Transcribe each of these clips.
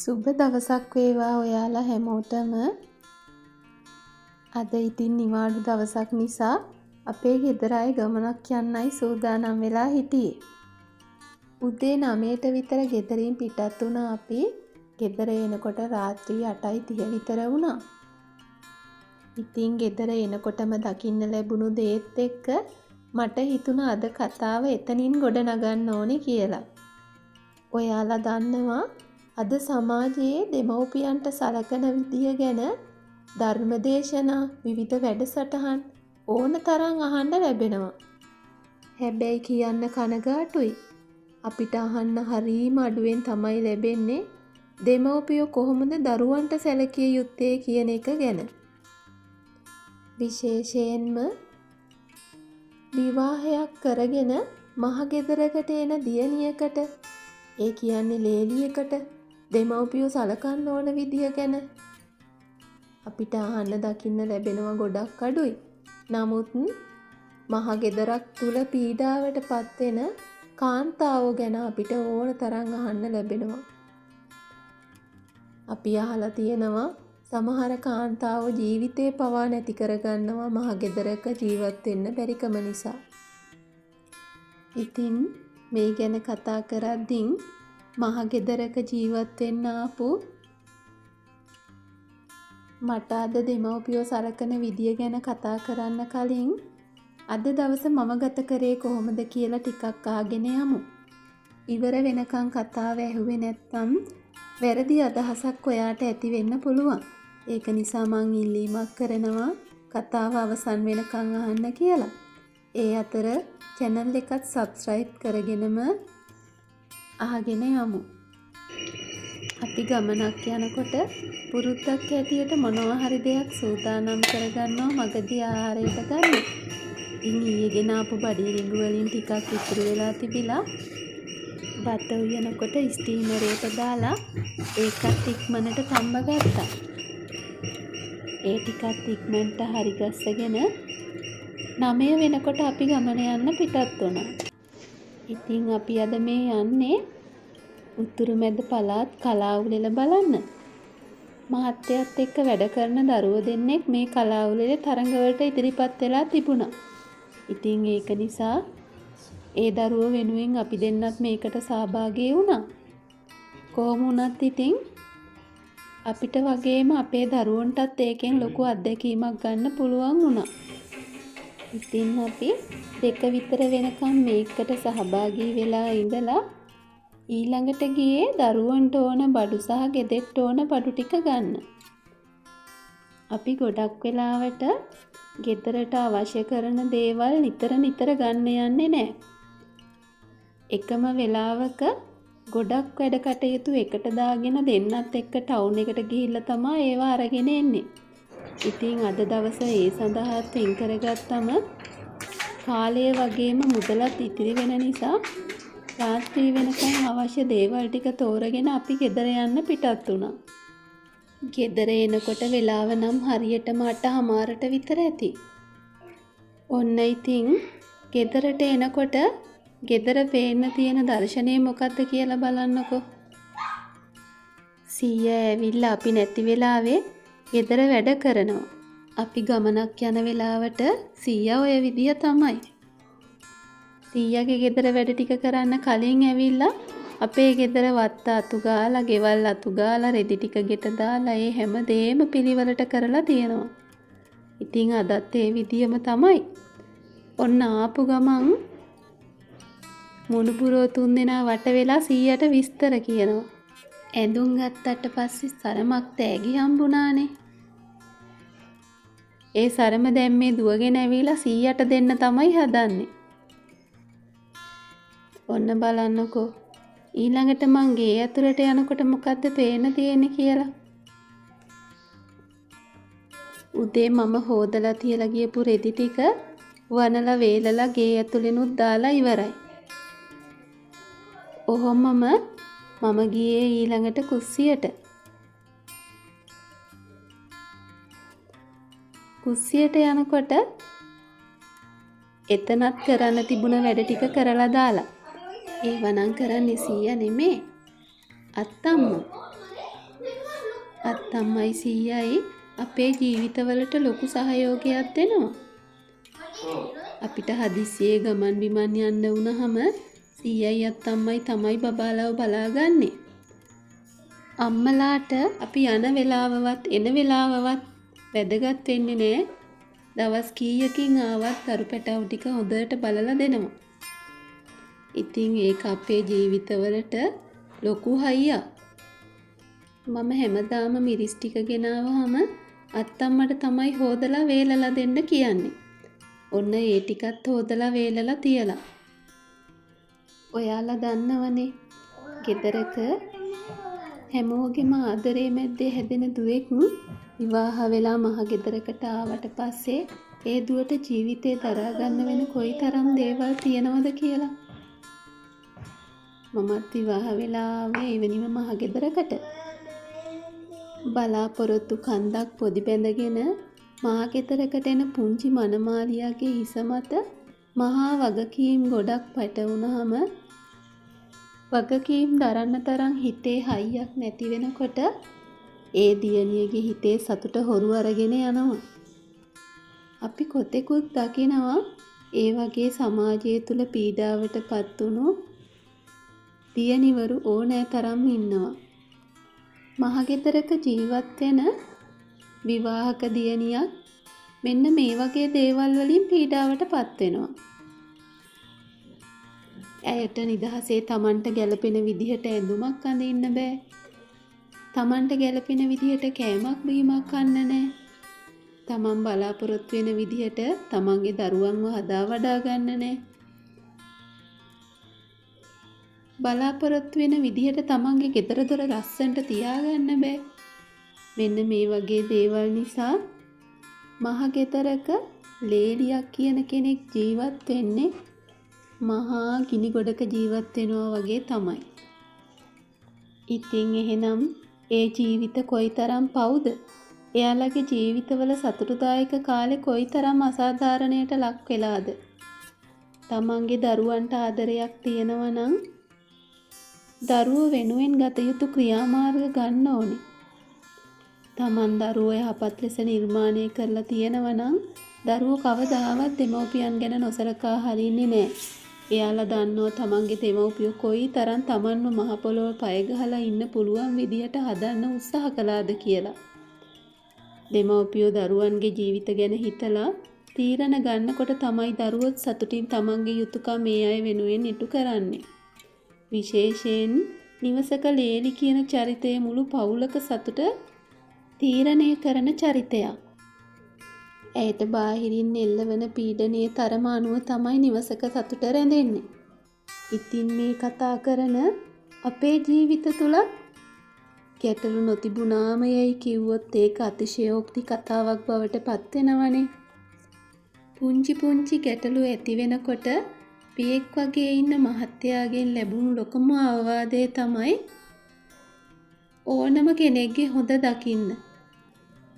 සුබ දවසක් වේවා ඔයාලා හැමෝටම. අද ඉතින් නිවාඩු දවසක් නිසා අපේ ගෙදර අය ගමනක් යන්නයි සූදානම් වෙලා හිටියේ. උදේ 9ට විතර ගෙදරින් පිටත් වුණා අපි. ගෙදර එනකොට රාත්‍රී 8:30 විතර වුණා. ඉතින් ගෙදර එනකොටම දකින්න ලැබුණු දේත් එක්ක මට හිතුණා අද කතාව එතනින් ගොඩ නගන්න ඕනේ කියලා. ඔයාලා දන්නවා අද සමාජයේ දෙමව්පියන්ට සලකන විදිය ගැන ධර්මදේශනා විවිධ වැඩසටහන් ඕන තරම් අහන්න ලැබෙනවා. හැබැයි කියන්න කනගාටුයි. අපිට අහන්න හරීම අඩුවෙන් තමයි ලැබෙන්නේ දෙමව්පියෝ කොහොමද දරුවන්ට සැලකිය යුත්තේ කියන එක ගැන. විශේෂයෙන්ම විවාහයක් කරගෙන මහගෙදරකට එන දියණියකට, ඒ කියන්නේ ලේලියකට දෙමව්පියෝ සලකන්න ඕන විදිය ගැන අපිට අහන්න දකින්න ලැබෙනවා ගොඩක් අඩුයි. නමුත් මහගෙදරක් තුල පීඩාවට පත්වෙන කාන්තාවෝ ගැන අපිට ඕන තරම් අහන්න ලැබෙනවා. අපි අහලා තියෙනවා සමහර කාන්තාවෝ ජීවිතේ පවා නැති කරගන්නවා මහගෙදරක ජීවත් වෙන්න බැරිකම නිසා. ඉතින් මේ ගැන කතා කරද්දී මහගෙදරක ජීවත් වෙන්න ආපු මට අද දෙමව්පියෝ සලකන විදිය ගැන කතා කරන්න කලින් අද දවස මම ගත කරේ කොහොමද කියලා ටිකක් අහගෙන යමු. ඉවර වෙනකන් කතාව ඇහුවේ නැත්නම් වැරදි අදහසක් ඔයාට ඇති වෙන්න පුළුවන්. ඒක නිසා මං ඉල්ලීමක් කරනවා කතාව අවසන් වෙනකන් අහන්න කියලා. ඒ අතර channel එකත් subscribe කරගෙනම අහගෙන යමු. අපි ගමනක් යනකොට පුරුද්දක් ඇටියට මොනවා හරි දෙයක් සූදානම් කරගන්නවා මගදී ආහාරයට ගන්න. ඉතින් ඊයේ ගෙන ආපු බඩේ රිඟු වලින් ටිකක් ඉතුරු වෙලා තිබිලා බත උයනකොට ස්ටීමරේට දාලා ඒකත් ඉක්මනට තම්බ ගත්තා. ඒ ටිකත් ඉක්මනට හරි ගස්සගෙන 9 වෙනකොට අපි ගමන යන්න පිටත් වුණා. ඉතින් අපි අද මේ යන්නේ උතුරු මැද පළාත් කලාඋලෙල බලන්න. මහත්තයත් එක්ක වැඩ කරන දරුවෝ දෙන්නෙක් මේ කලාඋලෙලේ තරඟවලට ඉදිරිපත් වෙලා තිබුණා. ඉතින් ඒක නිසා ඒ දරුවෝ වෙනුවෙන් අපි දෙන්නත් මේකට සහභාගී වුණා. කොහොම වුණත් ඉතින් අපිට වගේම අපේ දරුවන්ටත් ඒකෙන් ලොකු අත්දැකීමක් ගන්න පුළුවන් වුණා. ඉතින් අපි 2 විතර වෙනකම් මේකට සහභාගී වෙලා ඉඳලා ඊළඟට ගියේ දරුවන්ට ඕන බඩු සහ ගෙදෙට්ට ඕන බඩු ටික ගන්න. අපි ගොඩක් වෙලාවට ගෙදරට අවශ්‍ය කරන දේවල් නිතර ගන්න යන්නේ නැහැ. එකම වෙලාවක ගොඩක් වැඩ කටයුතු එකට දාගෙන දෙන්නත් එක්ක ටවුන් එකට ගිහිල්ලා තමයි ඒවා අරගෙන එන්නේ. ඉතින් අද දවස ඒ සඳහා තින් කරගත්තම කාලය වගේම මුදලත් ඉතිරි වෙන නිසා රාත්‍රී වෙනකන් අවශ්‍ය දේවල් ටික තෝරගෙන අපි ගෙදර යන්න පිටත් වුණා. ගෙදර එනකොට වෙලාව නම් හරියටම 8:00ට විතර ඇති. ඔන්න ඉතින් ගෙදරට එනකොට ගෙදර පේන්න තියෙන දර්ශනය මොකක්ද කියලා බලන්නකෝ. සීයා ඇවිල්ලා අපි නැති වෙලාවේ ගෙදර වැඩ කරනවා. අපි ගමනක් යන වෙලාවට සීයා ඔය විදිය තමයි. සීයාගේ ගෙදර වැඩ ටික කරන්න කලින් ඇවිල්ලා අපේ ගෙදර වත්ත අතු ගාලා, ගෙවල් අතු ගාලා, රෙදි ටික ගෙට දාලා ඒ හැම දෙයක්ම පිළිවෙලට කරලා තියෙනවා. ඉතින් අදත් ඒ විදියම තමයි. ඔන්න ආපු ගමන් මුණුබුරෝ 3 දෙනා වට වෙලා සීයාට විස්තර කියනවා. ඇඳුම් ගත්තට පස්සේ සරමක් තෑගි හම්බුණානේ. ඒ සරම දැන් මේ දුවගෙන ඇවිල්ලා සීයාට දෙන්න තමයි හදන්නේ. ඔන්න බලන්නකෝ. ඊළඟට මං ගේ ඇතුළට යනකොට මොකද්ද පේන්න තියෙන්නේ කියලා. උදේ මම හොදලා තියලා ගියපු රෙදි ටික වනලා වේලලා ගේ ඇතුළෙනුත් දාලා ඉවරයි. ඔහොමම මම ගියේ ඊළඟට කුස්සියට. කුස්සියට යනකොට එතනත් කරන්න තිබුණ වැඩ ටික කරලා දාලා. ඒවනම් කරන්නේ සීයා නෙමේ අත්තම්මා. අත්තම්මයි සීයයි අපේ ජීවිතවලට ලොකු සහයෝගයක් දෙනවා. අපිට හදිස්සියේ ගමන් බිමන් යන්න වුණාම සීයයි අත්තම්මයි තමයි බබාලව බලාගන්නේ. අම්මලාට අපි යන වෙලාවවත් එන වෙලාවවත් වැදගත් වෙන්නේ නෑ. දවස් කීයකින් ආවත් දරු පැටවු ටික හොඳට බලලා දෙනවා. ඉතින් ඒක අපේ ජීවිතවලට ලොකු හයියක්. මම හැමදාම මිරිස් ටික ගෙනාවහම අත්තම්මට තමයි හොදලා වේලලා දෙන්න කියන්නේ. ඔන්න ඒ ටිකත් හොදලා වේලලා තියලා. ඔයාලා දන්නවනේ ගෙදරක හැමෝගෙම ආදරේ මැද්දේ හැදෙන දුවෙක් විවාහ වෙලා මහ ගෙදරකට ආවට පස්සේ ඒ දුවට ජීවිතේ දරා ගන්න වෙන කොයිතරම් දේවල් තියෙනවද කියලා. මමත් විවාහ වෙලා ආවේ එවැනිම මහ ගෙදරකට. බලාපොරොත්තු කන්දක් පොදි බැඳගෙන මහ ගෙදරකට එන පුංචි මනමාලියාගේ හිස මත මහා වගකීම් ගොඩක් පැටවුනහම වගකීම් දරන්න තරම් හිතේ හයියක් නැති වෙනකොට ඒ දියණියගේ හිතේ සතුට හොරු අරගෙන යනවා. අපි කොතෙකුත් දකිනවා ඒ වගේ සමාජය තුල පීඩාවට පත් වුණු දියණිවරු ඕනෑ තරම් ඉන්නවා. මහගෙදරක ජීවත් වෙන විවාහක දියණියක් මෙන්න මේ වගේ දේවල් වලින් පීඩාවට පත් වෙනවා. ඇයට නිදහසේ Tamanට ගැළපෙන විදිහට ඇඳුමක් අඳින්න බෑ. Tamanට ගැළපෙන විදිහට කෑමක් බීමක් කන්න නෑ. Taman බලාපොරොත්තු වෙන විදිහට Tamanගේ දරුවන්ව හදා වඩා ගන්න නෑ. බලාපොරොත්තු වෙන විදිහට Tamanගේ ගෙදර දොර ලස්සනට තියාගන්න බෑ. මෙන්න මේ වගේ දේවල් නිසා මහ ගෙදරක ලේලියක් කියන කෙනෙක් ජීවත් වෙන්නේ මහා ගිනි ගොඩක ජීවත් වෙනවා වගේ තමයි. ඉතින් එහෙනම් ඒ ජීවිත කොයිතරම් පවුද? එයාලගේ ජීවිතවල සතුටුදායක කාලේ කොයිතරම් අසාධාරණයට ලක් වෙලාද? Tamanගේ දරුවන්ට ආදරයක් තියෙනවා නම් දරුවෝ වෙනුවෙන් ගත යුතු ක්‍රියාමාර්ග ගන්න ඕනේ. Taman දරුවෝ යහපත් ලෙස නිර්මාණය කරලා තියෙනවා නම් දරුවෝ කවදාවත් දෙමව්පියන් ගැන නොසලකා හරින්නේ නැහැ. එයාලා දන්නවා Tamanගේ දෙමව්පියෝ කොයිතරම් Tamanව මහ පොළොව පය ගහලා ඉන්න පුළුවන් විදියට හදන්න උත්සාහ කළාද කියලා. දෙමව්පියෝ දරුවන්ගේ ජීවිත ගැන හිතලා තීරණ ගන්නකොට තමයි දරුවොත් සතුටින් Tamanගේ යුතුයකම් මේ අය වෙනුවෙන් ඉටු කරන්නේ. විශේෂයෙන් නිවසක ලේලි කියන චරිතය මුළු පවුලක සතුට තීරණය කරන චරිතයක්. ඇයට බාහිරින් එල්ලවන පීඩනයේ තරම අනුව තමයි නිවසක සතුට රැඳෙන්නේ. ඉතින් මේ කතා කරන අපේ ජීවිත තුල ගැටලු නොතිබුණාම යයි කිව්වොත් ඒක අතිශයෝක්ති කතාවක් බවට පත් වෙනවනේ. පුංචි පුංචි ගැටලු ඇති වෙනකොට පියෙක් වගේ ඉන්න මහත්තයාගෙන් ලැබුණු ලොකම අවවාදය තමයි ඕනම කෙනෙක්ගේ හොඳ දකින්න.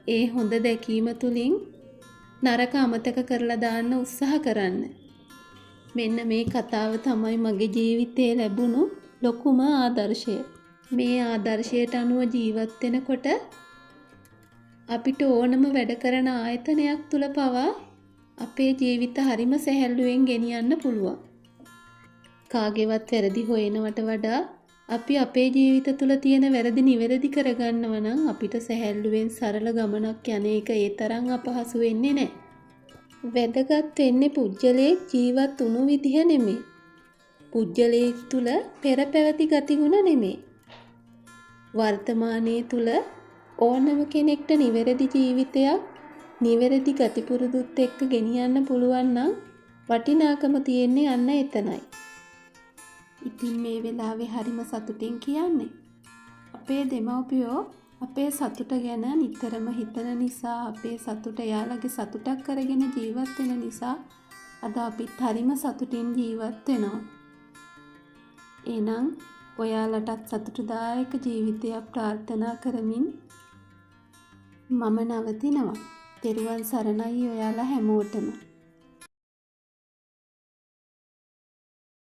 ඒ හොඳ දැකීම තුලින් නරක අමතක කරලා දාන්න උත්සාහ කරන්න. මෙන්න මේ කතාව තමයි මගේ ජීවිතේ ලැබුණු ලොකුම ආදර්ශය. මේ ආදර්ශයට අනුව ජීවත් වෙනකොට අපිට ඕනම වැඩ කරන ආයතනයක් තුල පවා අපේ ජීවිත හරිම සැහැල්ලුවෙන් ගෙනියන්න පුළුවන්. කාගේවත් වැරදි හොයනවට වඩා අපි අපේ ජීවිත තුල තියෙන වැරදි නිවැරදි කරගන්නව නම් අපිට සැහැල්ලුවෙන් සරල ගමනක් යන එක ඒ තරම් අපහසු වෙන්නේ නැහැ. වැදගත් වෙන්නේ පුජ්‍යලයේ ජීවත් වුණු විදිහ නෙමෙයි. පුජ්‍යලයේ තුල පෙර පැවති ගතිගුණ නෙමෙයි. වර්තමානයේ තුල ඕනම කෙනෙක්ට නිවැරදි ජීවිතයක් නිවැරදි ගතිපුරුදුත් එක්ක ගෙනියන්න පුළුවන් නම් වටිනාකම තියෙන්නේ අන්න එතනයි. ඉතින් මේ වෙලාවේ හරිම සතුටින් කියන්නේ අපේ දෙමව්පියෝ අපේ සතුට ගැන නිතරම හිතන නිසා අපේ සතුට යාළගේ සතුටක් කරගෙන ජීවත් වෙන නිසා අද අපිත් හරිම සතුටින් ජීවත් වෙනවා. එහෙනම් ඔයාලටත් සතුටුදායක ජීවිතයක් ප්‍රාර්ථනා කරමින් මම නවතිනවා. තෙරුවන් සරණයි ඔයාලා හැමෝටම.